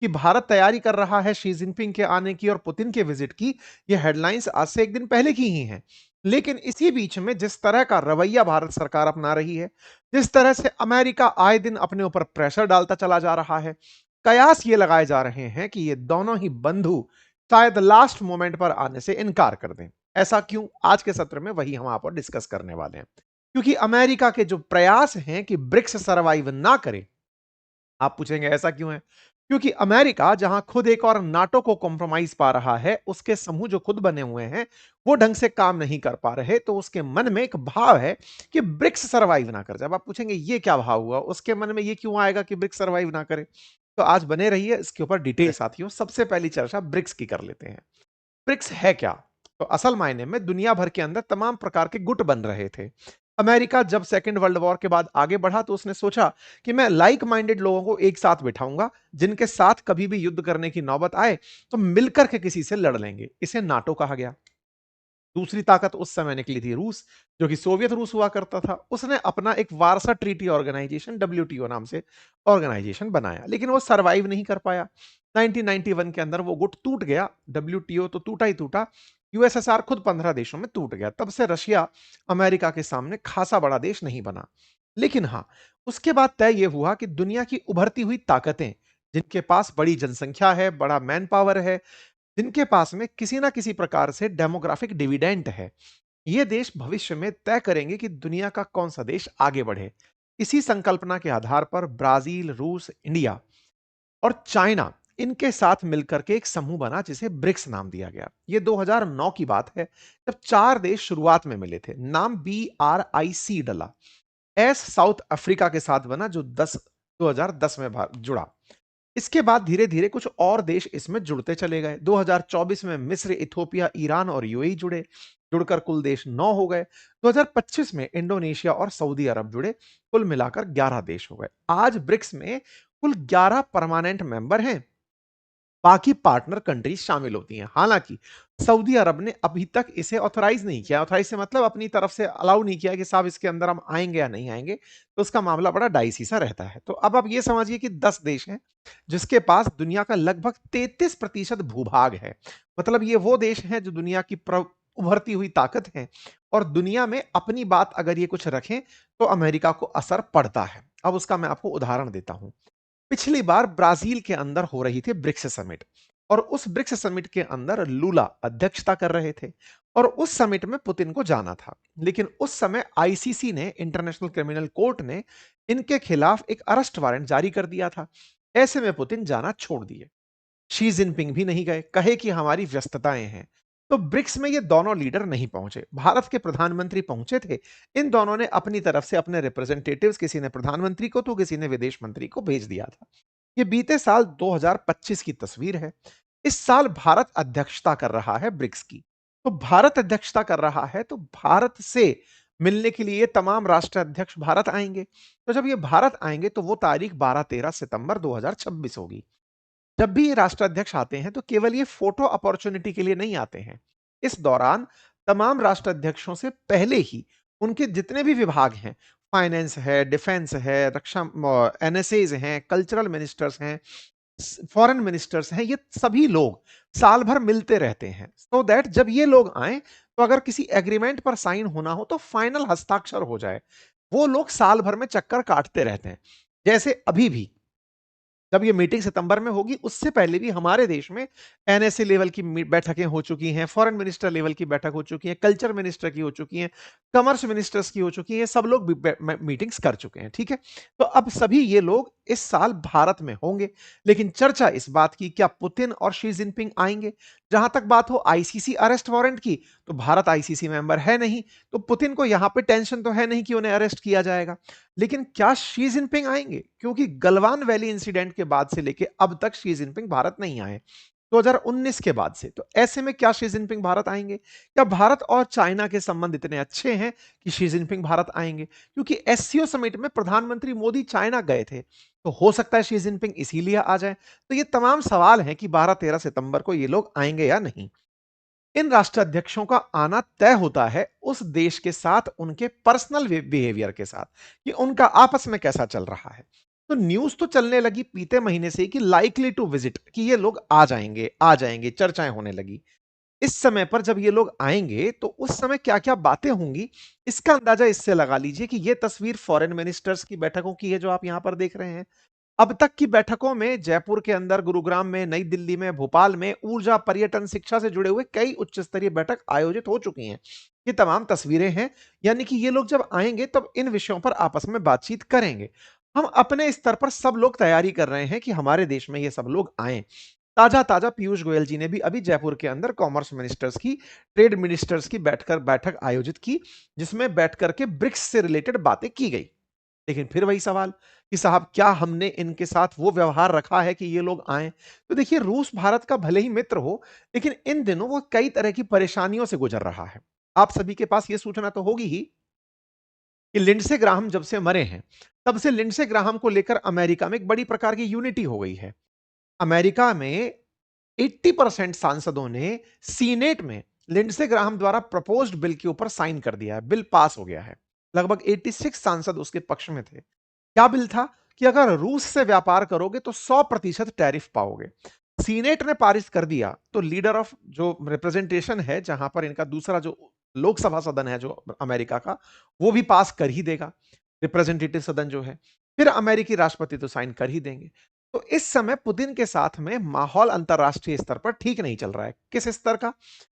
कि भारत तैयारी कर रहा है शी जिनपिंग के आने की और पुतिन के विजिट की, ये हेडलाइंस आज से एक दिन पहले की ही हैं। लेकिन इसी बीच में जिस तरह का रवैया भारत सरकार अपना रही है, जिस तरह से अमेरिका आए दिन अपने ऊपर प्रेशर डालता चला जा रहा है, कयास ये लगाए जा रहे हैं कि ये दोनों ही बंधु शायद लास्ट मोमेंट पर आने से इनकार कर दें। ऐसा क्यों? आज के सत्र में वही हम आप और डिस्कस करने वाले हैं। क्योंकि अमेरिका के जो प्रयास हैं कि ब्रिक्स सर्वाइव ना करे, आप पूछेंगे ऐसा क्यों है? क्योंकि अमेरिका जहां खुद एक और नाटो को कॉम्प्रोमाइज पा रहा है, उसके समूह जो खुद बने हुए हैं वो ढंग से काम नहीं कर पा रहे, तो उसके मन में एक भाव है कि ब्रिक्स सर्वाइव ना कर जाए। अब आप पूछेंगे ये क्या भाव हुआ, उसके मन में ये क्यों आएगा कि ब्रिक्स सर्वाइव ना करे? तो आज बने रहिए इसके ऊपर डिटेल साथियों। सबसे पहली चर्चा ब्रिक्स की कर लेते हैं। ब्रिक्स है क्या? तो असल मायने में दुनिया भर के अंदर तमाम प्रकार के गुट बन रहे थे। अमेरिका जब सेकेंड वर्ल्ड वॉर के बाद आगे बढ़ा तो उसने सोचा कि मैं लाइक माइंडेड लोगों को एक साथ बिठाऊंगा, जिनके साथ कभी भी युद्ध करने की नौबत आए तो मिलकर के किसी से लड़ लेंगे। इसे नाटो कहा गया। दूसरी ताकत उस समय निकली थी रूस, जो कि सोवियत रूस हुआ करता था। उसने अपना एक वारसा ट्रीटी ऑर्गेनाइजेशन डब्ल्यूटीओ नाम से ऑर्गेनाइजेशन बनाया, लेकिन वो सरवाइव नहीं कर पाया। 1991 के अंदर वो गुट टूट गया। डब्ल्यूटीओ तो टूटा ही टूटा, यूएसएसआर खुद 15 देशों में टूट गया। तब से रशिया अमेरिका के सामने खासा बड़ा देश नहीं बना। लेकिन हाँ, उसके बाद तय ये हुआ कि दुनिया की उभरती हुई ताकतें, जिनके पास बड़ी जनसंख्या है, बड़ा मैन पावर है, जिनके पास में किसी ना किसी प्रकार से डेमोग्राफिक डिविडेंट है, ये देश भविष्य में तय करेंगे कि दुनिया का कौन सा देश आगे बढ़े। इसी संकल्पना के आधार पर ब्राजील, रूस, इंडिया और चाइना, इनके साथ मिलकर के एक समूह बना जिसे ब्रिक्स नाम दिया गया। ये 2009 की बात है, जब चार देश शुरुआत में मिले थे। नाम BRIC डला। एस साउथ अफ्रीका के साथ बना, जो 2010 में जुड़ा। इसके बाद धीरे धीरे कुछ और देश इसमें जुड़ते चले गए। 2024 में मिस्र, इथोपिया, ईरान और यूएई जुड़े। जुड़कर कुल देश 9 हो गए। 2025 में इंडोनेशिया और सऊदी अरब जुड़े। कुल मिलाकर 11 देश हो गए। आज ब्रिक्स में कुल 11 परमानेंट मेंबर हैं। बाकी पार्टनर कंट्रीज शामिल होती हैं। हालांकि सऊदी अरब ने अभी तक इसे ऑथराइज नहीं किया। ऑथराइज से मतलब अपनी तरफ से अलाउ नहीं किया कि साहब इसके अंदर हम आएंगे या नहीं आएंगे। तो उसका मामला बड़ा डाइसी सा रहता है। तो अब आप ये समझिए कि 10 देश हैं जिसके पास दुनिया का लगभग 33% भूभाग है। मतलब ये वो देश हैं जो दुनिया की उभरती हुई ताकत है, और दुनिया में अपनी बात अगर ये कुछ रखें तो अमेरिका को असर पड़ता है। अब उसका मैं आपको उदाहरण देता हूं। पिछली बार ब्राजील के अंदर हो रही थी ब्रिक्स समिट, और उस ब्रिक्स समिट के अंदर लूला अध्यक्षता कर रहे थे, और उस समिट में पुतिन को जाना था। लेकिन उस समय आईसीसी ने, इंटरनेशनल क्रिमिनल कोर्ट ने, इनके खिलाफ एक अरेस्ट वारंट जारी कर दिया था। ऐसे में पुतिन जाना छोड़ दिए। शी जिनपिंग भी नहीं गए, कहे कि हमारी व्यस्तताएं हैं। तो ब्रिक्स में ये दोनों लीडर नहीं पहुंचे। भारत के प्रधानमंत्री पहुंचे थे। इन दोनों ने अपनी तरफ से अपने रिप्रेजेंटेटिव्स, किसी ने प्रधानमंत्री को तो किसी ने विदेश मंत्री को भेज दिया था। ये बीते साल 2025 की तस्वीर है। इस साल भारत अध्यक्षता कर रहा है ब्रिक्स की। तो भारत अध्यक्षता कर रहा है तो भारत से मिलने के लिए तमाम राष्ट्र अध्यक्ष भारत आएंगे। तो जब ये भारत आएंगे तो वो तारीख 12-13 सितंबर 2026 होगी। जब भी ये राष्ट्राध्यक्ष आते हैं तो केवल ये फोटो अपॉर्चुनिटी के लिए नहीं आते हैं। इस दौरान तमाम राष्ट्राध्यक्षों से पहले ही उनके जितने भी विभाग हैं, फाइनेंस है, डिफेंस है, रक्षा, एनएसएज हैं, कल्चरल मिनिस्टर्स हैं, फॉरेन मिनिस्टर्स हैं, ये सभी लोग साल भर मिलते रहते हैं, सो दैट जब ये लोग आए तो अगर किसी एग्रीमेंट पर साइन होना हो तो फाइनल हस्ताक्षर हो जाए। वो लोग साल भर में चक्कर काटते रहते हैं। जैसे अभी भी जब ये मीटिंग सितंबर में होगी, उससे पहले भी हमारे देश में एनएसए लेवल की बैठकें हो चुकी हैं, फॉरेन मिनिस्टर लेवल की बैठक हो चुकी है, कल्चर मिनिस्टर की हो चुकी हैं, कमर्स मिनिस्टर्स की हो चुकी हैं। सब लोग मीटिंग्स कर चुके हैं। ठीक है। तो अब सभी ये लोग इस साल भारत में होंगे। लेकिन चर्चा इस बात की, क्या पुतिन और शी जिनपिंग आएंगे? जहां तक बात हो आईसीसी अरेस्ट वारंट की, तो भारत आईसीसी मेंबर है नहीं, तो पुतिन को यहां पे टेंशन तो है नहीं कि उन्हें अरेस्ट किया जाएगा। लेकिन क्या शी जिनपिंग आएंगे? क्योंकि गलवान वैली इंसिडेंट के बाद से लेके अब तक शी जिनपिंग भारत नहीं आए, 2019 के बाद से। तो ऐसे में क्या शी जिनपिंग भारत आएंगे? क्या भारत और चाइना के संबंध इतने अच्छे हैं कि शी जिनपिंग भारत आएंगे? क्योंकि एससीओ समिट में प्रधानमंत्री मोदी चाइना गए थे, तो हो सकता है शी जिनपिंग इसीलिए आ जाए। तो ये तमाम सवाल हैं कि 12-13 सितंबर को ये लोग आएंगे या नहीं। इन राष्ट्राध्यक्षों का आना तय होता है उस देश के साथ, उनके पर्सनल बिहेवियर के साथ, कि उनका आपस में कैसा चल रहा है। तो न्यूज़ तो चलने लगी बीते महीने से ही कि लाइकली टू विज़िट, कि ये लोग आ जाएँगे, चर्चाएँ होने लगी। इस समय पर जब ये लोग आएँगे, तो उस समय क्या-क्या बातें होंगी, इसका अंदाज़ा इससे लगा लीजिए कि ये तस्वीर फॉरेन मिनिस्टर्स की बैठकों की है जो आप यहाँ पर देख रहे हैं। अब तक की बैठकों में जयपुर के अंदर, गुरुग्राम में, नई दिल्ली में, भोपाल में ऊर्जा, पर्यटन, शिक्षा से जुड़े हुए कई उच्च स्तरीय बैठक आयोजित हो चुकी हैं। ये तमाम तस्वीरें हैं, यानी कि ये लोग जब आएँगे तब इन विषयों पर आपस में बातचीत करेंगे। हम अपने स्तर पर सब लोग तैयारी कर रहे हैं कि हमारे देश में ये सब लोग आएँ। ताज़ा-ताज़ा पीयूष गोयल जी ने भी अभी जयपुर के अंदर कॉमर्स मिनिस्टर्स की, ट्रेड मिनिस्टर्स की बैठक आयोजित की, जिसमें बैठ कर के ब्रिक्स से रिलेटेड बातें की गई। लेकिन फिर वही सवाल कि साहब क्या हमने इनके साथ वो व्यवहार रखा है कि ये लोग आएँ? तो देखिए, रूस भारत का भले ही मित्र हो, लेकिन इन दिनों वो कई तरह की परेशानियों से गुज़र रहा है। आप सभी के पास ये सूचना तो होगी ही कि लिंडसे ग्राहम जब से मरे हैं, तब से लिंडसे ग्राहम को लेकर अमेरिका में एक बड़ी प्रकार की यूनिटी हो गई है। अमेरिका में 80% सांसदों ने सीनेट में लिंडसे ग्राहम द्वारा प्रपोज्ड बिल के ऊपर साइन कर दिया है। बिल पास हो गया है। लगभग 86 सांसद उसके पक्ष में थे। क्या बिल था? कि अगर रूस से व्यापार करोगे तो 100% टैरिफ पाओगे। सीनेट ने पारित कर दिया तो लीडर ऑफ जो रिप्रेजेंटेशन है, जहां पर इनका दूसरा जो लोकसभा सदन है जो अमेरिका का, वो भी पास कर ही देगा, रिप्रेजेंटेटिव सदन जो है। फिर अमेरिकी राष्ट्रपति तो साइन कर ही देंगे। तो इस समय पुतिन के साथ में माहौल अंतरराष्ट्रीय स्तर पर ठीक नहीं चल रहा है। किस स्तर का?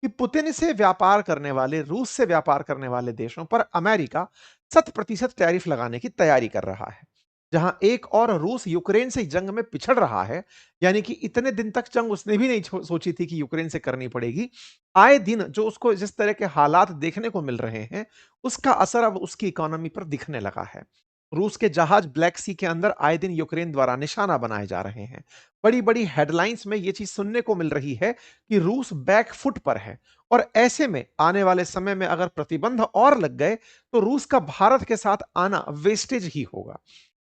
कि पुतिन से व्यापार करने वाले, रूस से व्यापार करने वाले देशों पर अमेरिका 100% टैरिफ लगाने की तैयारी कर रहा है। जहां एक और रूस यूक्रेन से जंग में पिछड़ रहा है, यानी कि इतने दिन तक जंग उसने भी नहीं सोची थी कि यूक्रेन से करनी पड़ेगी। आए दिन जो उसको जिस तरह के हालात देखने को मिल रहे हैं, उसका असर अब उसकी इकोनॉमी पर दिखने लगा है। रूस के जहाज ब्लैक सी के अंदर आए दिन यूक्रेन द्वारा निशाना बनाए जा रहे हैं। बड़ी-बड़ी हेडलाइंस में ये चीज सुनने को मिल रही है कि रूस बैक फुट पर है, और ऐसे में आने वाले समय में अगर प्रतिबंध और लग गए, तो रूस का भारत के साथ आना वेस्टेज ही होगा।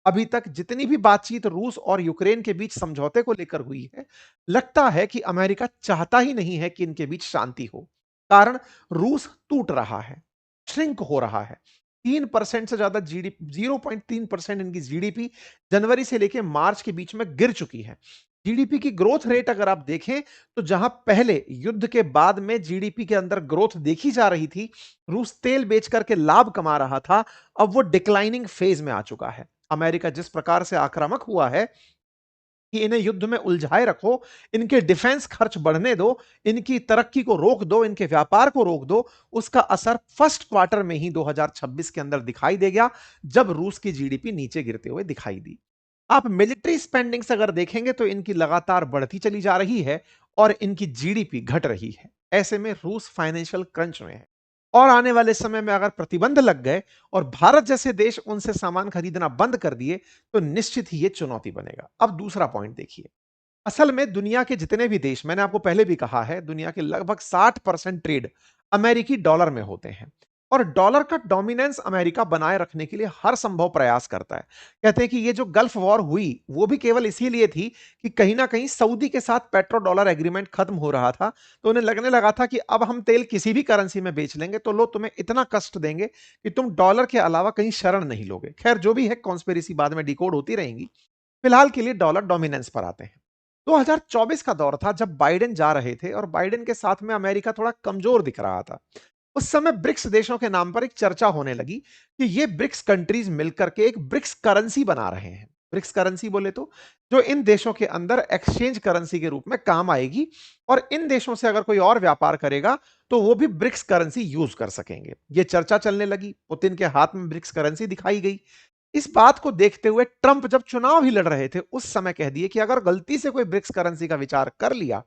अभी तक जितनी भी बातचीत रूस और यूक्रेन के बीच समझौते को लेकर हुई है, लगता है कि अमेरिका चाहता ही नहीं है कि इनके बीच शांति हो। कारण, रूस टूट रहा है, श्रिंक हो रहा है। 3% से ज्यादा जीडीपी, 0.3% इनकी जीडीपी जनवरी से लेकर मार्च के बीच में गिर चुकी है। जीडीपी की ग्रोथ रेट अगर आप देखें, तो जहां पहले युद्ध के बाद में जीडीपी के अंदर ग्रोथ देखी जा रही थी, रूस तेल बेच करके लाभ कमा रहा था, अब वो डिक्लाइनिंग फेज में आ चुका है। अमेरिका जिस प्रकार से आक्रामक हुआ है कि इन्हें युद्ध में उलझाए रखो, इनके डिफेंस खर्च बढ़ने दो, इनकी तरक्की को रोक दो, इनके व्यापार को रोक दो, उसका असर फर्स्ट क्वार्टर में ही 2026 के अंदर दिखाई देगा, जब रूस की जीडीपी नीचे गिरते हुए दिखाई दी। आप मिलिट्री स्पेंडिंग्स अगर देखेंगे तो इनकी लगातार बढ़ती चली जा रही है और इनकी जीडीपी घट रही है। ऐसे में रूस फाइनेंशियल क्रंच में है, और आने वाले समय में अगर प्रतिबंध लग गए और भारत जैसे देश उनसे सामान खरीदना बंद कर दिए, तो निश्चित ही ये चुनौती बनेगा। अब दूसरा पॉइंट देखिए। असल में दुनिया के जितने भी देश, मैंने आपको पहले भी कहा है, दुनिया के लगभग 60% ट्रेड अमेरिकी डॉलर में होते हैं, और डॉलर का डोमिनेंस अमेरिका बनाए रखने के लिए हर संभव प्रयास करता है। कहते हैं कि ये जो गल्फ वॉर हुई, वो भी केवल इसीलिए थी कि कहीं ना कहीं सऊदी के साथ पेट्रो डॉलर एग्रीमेंट खत्म हो रहा था, तो उन्हें लगने लगा था कि अब हम तेल किसी भी करेंसी में बेच लेंगे तो लोग तुम्हें इतना कष्ट देंगे कि तुम डॉलर के अलावा कहीं शरण नहीं लोगे। खैर, जो भी है, कॉन्स्पिरेसी बाद में डिकोड होती रहेंगी। फिलहाल के लिए डॉलर डोमिनेंस पर आते हैं। 2024 का दौर था जब बाइडेन जा रहे थे और बाइडेन के साथ में अमेरिका थोड़ा कमजोर दिख रहा था। उस समय ब्रिक्स देशों के नाम पर एक चर्चा होने लगी कि ये ब्रिक्स कंट्रीज मिलकर के एक ब्रिक्स करेंसी बना रहे हैं। ब्रिक्स करेंसी बोले तो जो इन देशों के अंदर एक्सचेंज करेंसी के रूप में काम आएगी, और इन देशों से अगर कोई और व्यापार करेगा तो वो भी ब्रिक्स करेंसी यूज कर सकेंगे। ये चर्चा चलने लगी, पुतिन के हाथ में ब्रिक्स करेंसी दिखाई गई। इस बात को देखते हुए ट्रंप जब चुनाव ही लड़ रहे थे, उस समय कह दिए कि अगर गलती से कोई ब्रिक्स करेंसी का विचार कर लिया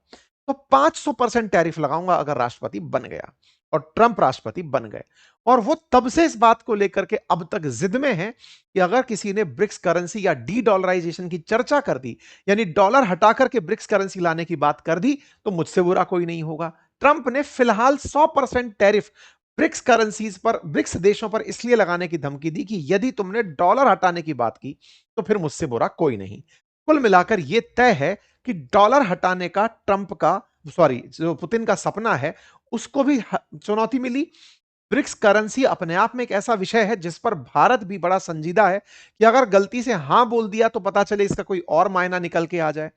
तो 500% टैरिफ लगाऊंगा अगर राष्ट्रपति बन गया। और ट्रंप राष्ट्रपति बन गए, और वो तब से इस बात को लेकर के अब तक जिद में है कि अगर किसी ने ब्रिक्स करेंसी या डी डॉलराइजेशन की चर्चा कर दी, यानी डॉलर हटा करके ब्रिक्स करेंसी लाने की बात कर दी, तो मुझसे बुरा कोई नहीं होगा। ट्रंप ने फिलहाल 100% टैरिफ ब्रिक्स करेंसीज पर, ब्रिक्स देशों पर इसलिए लगाने की धमकी दी कि यदि तुमने डॉलर हटाने की बात की तो फिर मुझसे बुरा कोई नहीं। कुल मिलाकर यह तय है कि डॉलर हटाने का ट्रंप का, सॉरी, जो पुतिन का सपना है, उसको भी चुनौती मिली, ब्रिक्स करेंसी अपने आप में एक ऐसा विषय है जिस पर भारत भी बड़ा संजीदा है कि अगर गलती से हां बोल दिया तो पता चले इसका कोई और मायना निकल के आ जाए।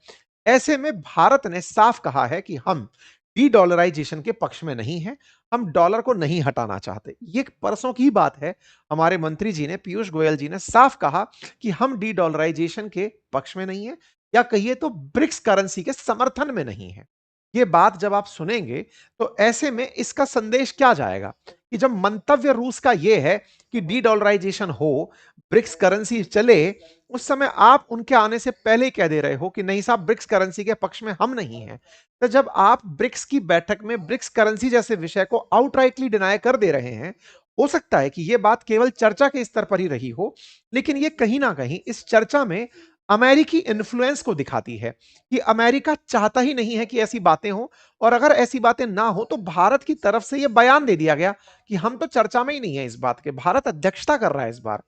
ऐसे में भारत ने साफ कहा है कि हम डी डॉलराइजेशन के पक्ष में नहीं है, हम डॉलर को नहीं हटाना चाहते। ये परसों की बात है, हमारे मंत्री जी ने, पीयूष गोयल जी ने साफ कहा कि हम डी डॉलराइजेशन के पक्ष में नहीं है, या कहिए तो ब्रिक्स करेंसी के समर्थन में नहीं है। ये बात जब आप सुनेंगे तो ऐसे में इसका संदेश क्या जाएगा कि जब मंतव्य रूस का यह है कि डी डॉलराइजेशन हो, ब्रिक्स करेंसी चले, उस समय आप उनके आने से पहले ही कह दे रहे हो कि नहीं साहब, ब्रिक्स करेंसी के पक्ष में हम नहीं हैं। तो जब आप ब्रिक्स की बैठक में ब्रिक्स करेंसी जैसे विषय को आउटराइटली डिनाई कर दे रहे हैं, हो सकता है कि यह बात केवल चर्चा के स्तर पर ही रही हो, लेकिन यह कहीं ना कहीं इस चर्चा में अमेरिकी इन्फ्लुएंस को दिखाती है कि अमेरिका चाहता ही नहीं है कि ऐसी बातें हो, और अगर ऐसी बातें ना हो तो भारत की तरफ से यह बयान दे दिया गया कि हम तो चर्चा में ही नहीं है इस बात के, भारत अध्यक्षता कर रहा है इस बार।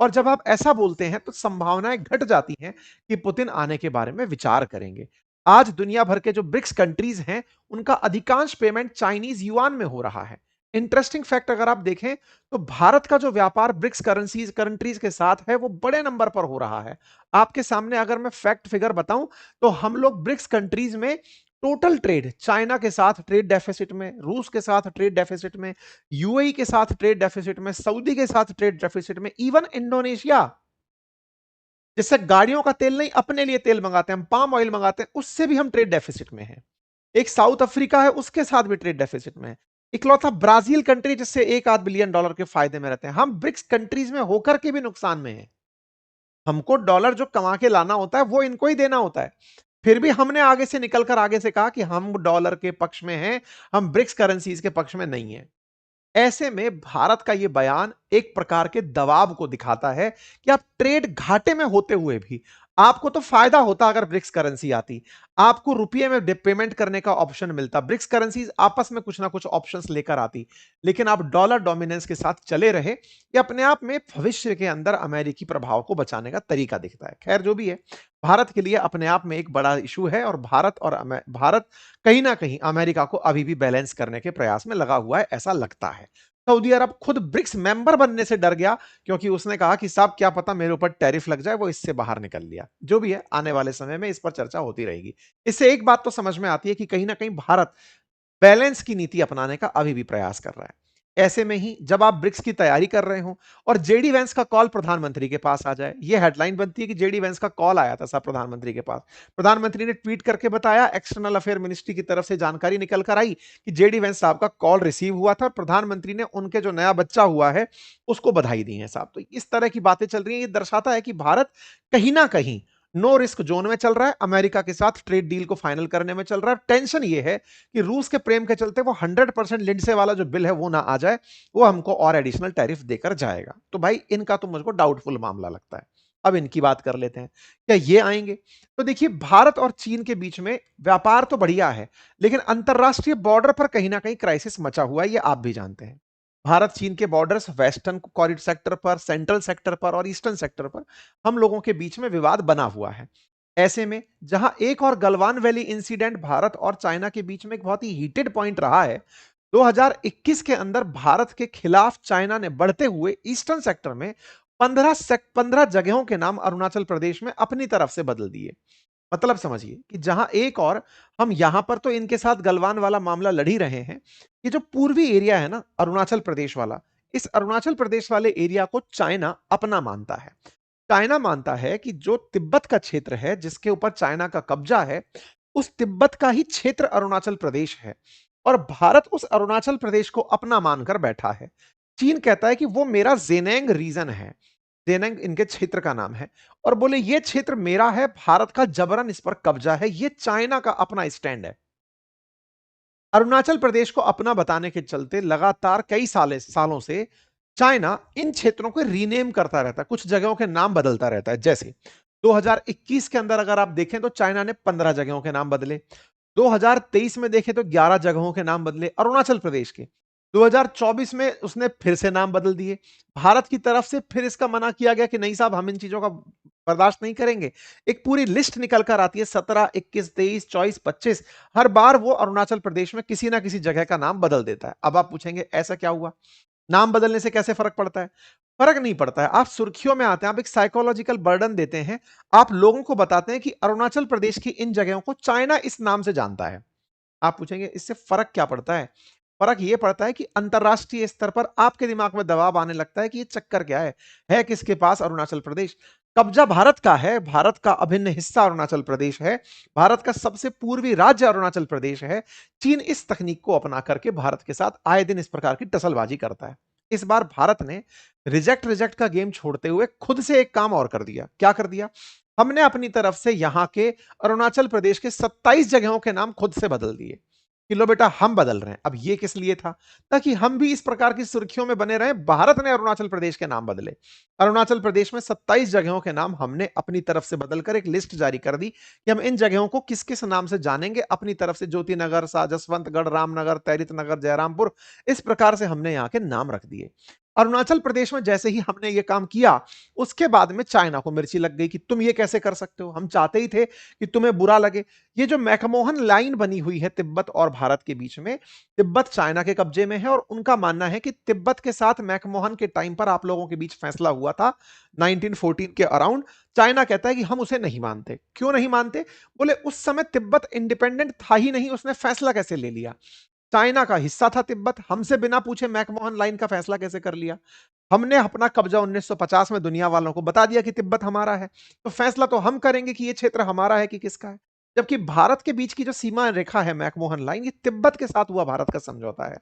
और जब आप ऐसा बोलते हैं तो संभावनाएं घट जाती हैं कि पुतिन आने के बारे में विचार करेंगे। आज दुनिया भर के जो ब्रिक्स कंट्रीज हैं, उनका अधिकांश पेमेंट चाइनीज युआन में हो रहा है। इंटरेस्टिंग फैक्ट अगर आप देखें तो भारत का जो व्यापार ब्रिक्स करेंसीज कंट्रीज के साथ है वो बड़े नंबर पर हो रहा है। आपके सामने अगर मैं फैक्ट फिगर बताऊं तो हम लोग ब्रिक्स कंट्रीज में टोटल ट्रेड, चाइना के साथ ट्रेड डेफिसिट में, रूस के साथ ट्रेड डेफिसिट में, यूएई के साथ ट्रेड डेफिसिट में, सऊदी के साथ ट्रेड डेफिसिट में, इवन इंडोनेशिया जिससे गाड़ियों का तेल नहीं अपने लिए तेल मंगाते हैं, हम पाम ऑयल मंगाते हैं, उससे भी हम ट्रेड डेफिसिट में हैं। एक साउथ अफ्रीका है, उसके साथ भी ट्रेड डेफिसिट में है। इकलौता ब्राजील कंट्री जिससे 1 आध बिलियन डॉलर के फायदे में रहते हैं। हम ब्रिक्स कंट्रीज में होकर के भी नुकसान में हैं। हमको डॉलर जो कमा के लाना होता है वो इनको ही देना होता है। फिर भी हमने आगे से निकलकर आगे से कहा कि हम डॉलर के पक्ष में हैं, हम ब्रिक्स करेंसीज के पक्ष में नहीं हैं। ऐसे में भारत का यह बयान एक प्रकार के दबाव को दिखाता है कि आप ट्रेड घाटे में होते हुए भी आपको तो फायदा होता अगर ब्रिक्स करेंसी आती, आपको रुपये में पेमेंट करने का ऑप्शन मिलता, ब्रिक्स करेंसीज आपस में कुछ ना कुछ ऑप्शंस लेकर आती, लेकिन आप डॉलर डोमिनेंस के साथ चले रहे। ये अपने आप में भविष्य के अंदर अमेरिकी प्रभाव को बचाने का तरीका दिखता है। खैर जो भी है, भारत के लिए अपने आप में एक बड़ा इशू है, और भारत कहीं ना कहीं अमेरिका को अभी भी बैलेंस करने के प्रयास में लगा हुआ है, ऐसा लगता है। सऊदी अरब खुद ब्रिक्स मेंबर बनने से डर गया क्योंकि उसने कहा कि साहब क्या पता मेरे ऊपर टैरिफ लग जाए, वो इससे बाहर निकल लिया। जो भी है, आने वाले समय में इस पर चर्चा होती रहेगी। इससे एक बात तो समझ में आती है कि कहीं ना कहीं भारत बैलेंस की नीति अपनाने का अभी भी प्रयास कर रहा है। ऐसे में ही जब आप ब्रिक्स की तैयारी कर रहे हो और जेडी वेंस का कॉल प्रधानमंत्री के पास आ जाए, यह हेडलाइन बनती है कि जेडी वेंस का कॉल आया था साहब प्रधानमंत्री के पास। प्रधानमंत्री ने ट्वीट करके बताया, एक्सटर्नल अफेयर मिनिस्ट्री की तरफ से जानकारी निकल कर आई कि जेडी वेंस साहब का कॉल रिसीव हुआ था और प्रधानमंत्री ने उनके जो नया बच्चा हुआ है उसको बधाई दी है साहब। तो इस तरह की बातें चल रही हैं। ये दर्शाता है कि भारत कहीं ना कहीं नो रिस्क जोन में चल रहा है, अमेरिका के साथ ट्रेड डील को फाइनल करने में चल रहा है। टेंशन ये है कि रूस के प्रेम के चलते वो 100% लिंडसे वाला जो बिल है वो ना आ जाए, वो हमको और एडिशनल टैरिफ देकर जाएगा। तो भाई इनका तो मुझको डाउटफुल मामला लगता है। अब इनकी बात कर लेते हैं, क्या ये आएंगे? तो देखिए, भारत और चीन के बीच में व्यापार तो बढ़िया है, लेकिन अंतरराष्ट्रीय बॉर्डर पर कहीं ना कहीं क्राइसिस मचा हुआ है, ये आप भी जानते हैं। भारत चीन के बॉर्डर्स वेस्टर्न कॉरिडोर सेक्टर पर, सेंट्रल सेक्टर पर और ईस्टर्न सेक्टर पर हम लोगों के बीच में विवाद बना हुआ है। ऐसे में जहां एक और गलवान वैली इंसिडेंट भारत और चाइना के बीच में एक बहुत ही हीटेड पॉइंट रहा है, 2021 के अंदर भारत के खिलाफ चाइना ने बढ़ते हुए ईस्टर्न सेक्टर में 15 जगहों के नाम अरुणाचल प्रदेश में अपनी तरफ से बदल दिए। मतलब समझिए कि जहां एक और हम यहां पर तो इनके साथ गलवान वाला मामला लड़ ही रहे हैं, ये जो पूर्वी एरिया है ना अरुणाचल प्रदेश वाला, इस अरुणाचल प्रदेश वाले एरिया को चाइना अपना मानता है। चाइना मानता है कि जो तिब्बत का क्षेत्र है जिसके ऊपर चाइना का कब्जा है, उस तिब्बत का ही क्षेत्र अरुणाचल प्रदेश है, और भारत उस अरुणाचल प्रदेश को अपना मानकर बैठा है। चीन कहता है कि वो मेरा जेनेंग रीजन है, जेनेंग इनके क्षेत्र का नाम है, और बोले ये क्षेत्र मेरा है, भारत का जबरन इस पर कब्जा है। ये चाइना का अपना स्टैंड है। अरुणाचल प्रदेश को अपना बताने के चलते लगातार कई सालों से चाइना इन क्षेत्रों को रीनेम करता रहता है, कुछ जगहों के नाम बदलता रहता है। जैसे 2021 के अंदर अगर आप देखें तो चाइना ने 15 जगहों के नाम बदले, 2023 में देखें तो 11 जगहों के नाम बदले अरुणाचल प्रदेश के, 2024 में उसने फिर से नाम बदल दिए। भारत की तरफ से फिर इसका मना किया गया कि नहीं साहब, हम इन चीजों का बर्दाश्त नहीं करेंगे। एक पूरी लिस्ट निकल कर आती है, 17, 21, 23, 24, 25। हर बार वो अरुणाचल प्रदेश में किसी ना किसी जगह का नाम बदल देता है। अब आप पूछेंगे ऐसा क्या हुआ? नाम बदलने से कैसे फर्क पड़ता है? फर्क नहीं पड़ता है। आप सुर्खियों में आते हैं, आप एक साइकोलॉजिकल बर्डन देते हैं। आप लोगों को बताते हैं कि अरुणाचल प्रदेश की इन जगहों को चाइना इस नाम से जानता है। आप पूछेंगे इससे फर्क क्या पड़ता है? फर्क ये पड़ता है कि अंतरराष्ट्रीय स्तर पर आपके दिमाग में दबाव आने लगता है कि ये चक्कर क्या है किसके पास अरुणाचल प्रदेश? कब्जा भारत का है, भारत का अभिन्न हिस्सा अरुणाचल प्रदेश है, भारत का सबसे पूर्वी राज्य अरुणाचल प्रदेश है। चीन इस तकनीक को अपना करके भारत के साथ आए दिन इस प्रकार की टसलबाजी करता है। इस बार भारत ने रिजेक्ट रिजेक्ट का गेम छोड़ते हुए खुद से एक काम और कर दिया। क्या कर दिया? हमने अपनी तरफ से यहां के अरुणाचल प्रदेश के 27 जगहों के नाम खुद से बदल दिए कि लो बेटा हम बदल रहे हैं। अब ये किस लिए था? ताकि हम भी इस प्रकार की सुर्खियों में बने रहें। भारत ने अरुणाचल प्रदेश के नाम बदले। अरुणाचल प्रदेश में 27 जगहों के नाम हमने अपनी तरफ से बदलकर एक लिस्ट जारी कर दी कि हम इन जगहों को किस किस नाम से जानेंगे। अपनी तरफ से ज्योति नगर, जसवंतगढ़, रामनगर, तैरित नगर, जयरामपुर, इस प्रकार से हमने यहाँ के नाम रख दिए। अरुणाचल प्रदेश में जैसे ही हमने ये काम किया, उसके बाद में चाइना को मिर्ची लग गई कि तुम ये कैसे कर सकते हो? हम चाहते ही थे कि तुम्हें बुरा लगे। ये जो मैकमोहन लाइन बनी हुई है तिब्बत और भारत के बीच में, तिब्बत चाइना के कब्जे में है और उनका मानना है कि तिब्बत के साथ मैकमोहन के टाइम पर आप लोगों के बीच फैसला हुआ था 1914 के अराउंड। चाइना कहता है कि हम उसे नहीं मानते। क्यों नहीं मानते? बोले उस समय तिब्बत इंडिपेंडेंट था ही नहीं, उसने फैसला कैसे ले लिया? चाइना का हिस्सा था तिब्बत, हमसे बिना पूछे मैकमोहन लाइन का फैसला कैसे कर लिया? हमने अपना कब्जा 1950 में दुनिया वालों को बता दिया कि तिब्बत हमारा है, तो फैसला तो हम करेंगे कि ये क्षेत्र हमारा है कि किसका है। जबकि भारत के बीच की जो सीमा रेखा है मैकमोहन लाइन, ये तिब्बत के साथ हुआ भारत का समझौता है।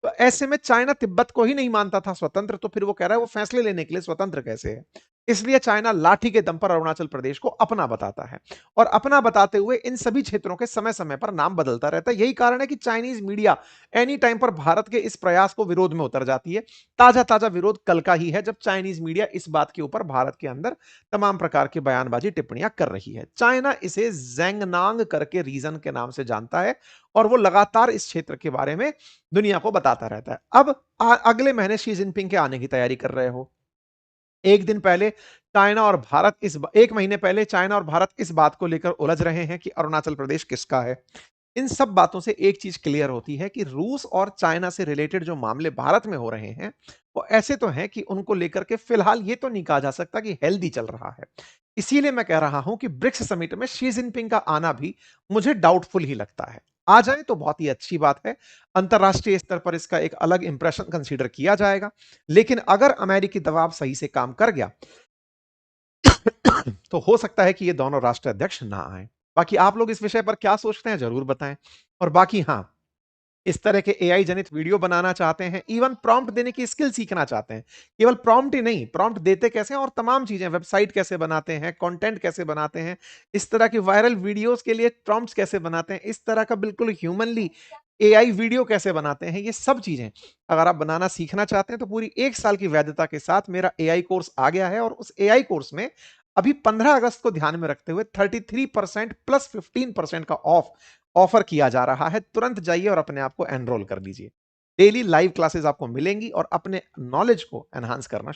तो ऐसे में चाइना तिब्बत को ही नहीं मानता था स्वतंत्र, तो फिर वो कह रहा है वो फैसले लेने के लिए स्वतंत्र कैसे है? इसलिए चाइना लाठी के दम पर अरुणाचल प्रदेश को अपना बताता है और अपना बताते हुए इन सभी क्षेत्रों के समय समय पर नाम बदलता रहता है। यही कारण है कि चाइनीज मीडिया एनी टाइम पर भारत के इस प्रयास को विरोध में उतर जाती है। ताजा ताजा विरोध कल का ही है जब चाइनीज मीडिया इस बात के ऊपर भारत के अंदर तमाम प्रकार की बयानबाजी टिप्पणियां कर रही है। चाइना इसे जैंगनांग करके रीजन के नाम से जानता है और वो लगातार इस क्षेत्र के बारे में दुनिया को बताता रहता है। अब अगले महीने शी जिनपिंग के आने की तैयारी कर रहे हो। एक दिन पहले चाइना और भारत एक महीने पहले चाइना और भारत इस बात को लेकर उलझ रहे हैं कि अरुणाचल प्रदेश किसका है। इन सब बातों से एक चीज क्लियर होती है कि रूस और चाइना से रिलेटेड जो मामले भारत में हो रहे हैं वो ऐसे तो हैं कि उनको लेकर के फिलहाल ये तो नहीं कहा जा सकता कि हेल्दी चल रहा है। इसीलिए मैं कह रहा हूं कि ब्रिक्स समिट में शी जिनपिंग का आना भी मुझे डाउटफुल ही लगता है। आ जाए तो बहुत ही अच्छी बात है। अंतरराष्ट्रीय स्तर पर इसका एक अलग इंप्रेशन कंसीडर किया जाएगा। लेकिन अगर अमेरिकी दबाव सही से काम कर गया तो हो सकता है कि ये दोनों राष्ट्राध्यक्ष ना आए। बाकी आप लोग इस विषय पर क्या सोचते हैं जरूर बताएं। और बाकी हाँ, इस तरह के एआई जनित वीडियो बनाना चाहते हैं, इवन प्रॉम्प्ट देने की स्किल सीखना चाहते हैं, केवल प्रॉम्प्ट ही नहीं, प्रॉम्प्ट देते कैसे हैं और तमाम चीजें, वेबसाइट कैसे बनाते हैं, कंटेंट कैसे बनाते हैं, इस तरह की वायरल वीडियोस के लिए प्रॉम्प्ट्स कैसे बनाते हैं, इस तरह का बिल्कुल ह्यूमनली एआई वीडियो कैसे बनाते हैं, ये सब चीजें अगर आप बनाना सीखना चाहते हैं तो पूरी 1 साल की वैधता के साथ मेरा एआई कोर्स आ गया है। और उस एआई कोर्स में अभी 15 अगस्त को ध्यान में रखते हुए 33% प्लस 15% का ऑफर किया जा रहा है। तुरंत जाइए और अपने आप को एनरोल कर लीजिए। डेली लाइव क्लासेस आपको मिलेंगी और अपने नॉलेज को एनहांस करना